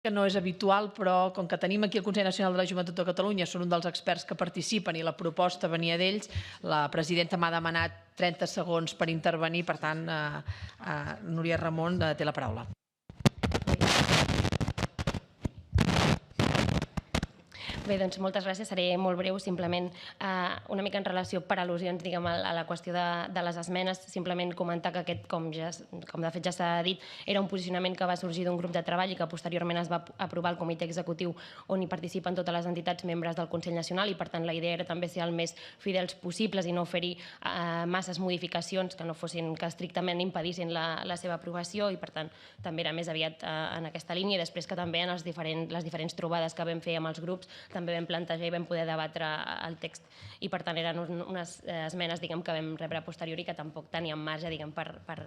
que no és habitual, però com que tenim aquí el Consell Nacional de la Joventut de Catalunya, són un dels experts que participen i la proposta venia d'ells, la presidenta m'ha demanat 30 segons per intervenir, per tant, Núria Ramon té la paraula. Bé, doncs moltes gràcies. Seré molt breu, simplement una mica en relació per al·lusions, diguem, a la qüestió de les esmenes, simplement comentar que aquest, com de fet ja s'ha dit, era un posicionament que va sorgir d'un grup de treball i que posteriorment es va aprovar al comitè executiu on hi participen totes les entitats membres del Consell Nacional i, per tant, la idea era també ser el més fidels possibles i no fer-hi masses modificacions que no fossin, que estrictament impedissin la seva aprovació i, per tant, també era més aviat en aquesta línia i després que també en les diferents trobades que vam fer amb els grups també vam plantejar i vam poder debatre el text i per tant eren unes esmenes que vam rebre a posteriori que tampoc teníem marge per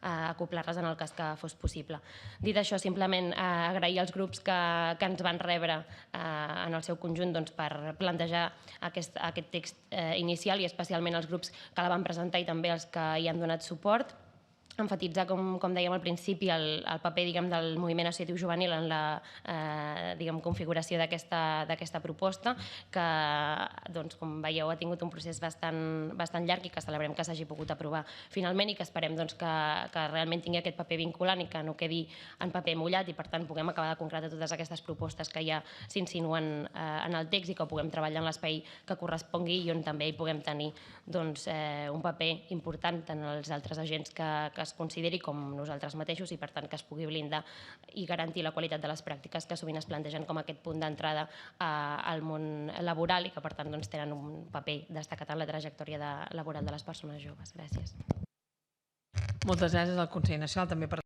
acoplar-les en el cas que fos possible. Dit això, simplement agrair als grups que ens van rebre en el seu conjunt per plantejar aquest text inicial i especialment als grups que la van presentar i també als que hi han donat suport. Emfatitzar, com dèiem al principi, el paper del moviment associatiu juvenil en la configuració d'aquesta proposta, que, com veieu, ha tingut un procés bastant llarg i que celebrem que s'hagi pogut aprovar finalment i que esperem que realment tingui aquest paper vinculant i que no quedi en paper mullat i, per tant, puguem acabar de concretar totes aquestes propostes que ja s'insinuen en el text i que puguem treballar en l'espai que correspongui i on també hi puguem tenir un paper important tant els altres agents que es consideri com nosaltres mateixos i, per tant, que es pugui blindar i garantir la qualitat de les pràctiques que sovint es plantegen com aquest punt d'entrada al món laboral i que, per tant, tenen un paper destacat en la trajectòria laboral de les persones joves. Gràcies. Moltes gràcies al Consell Nacional també per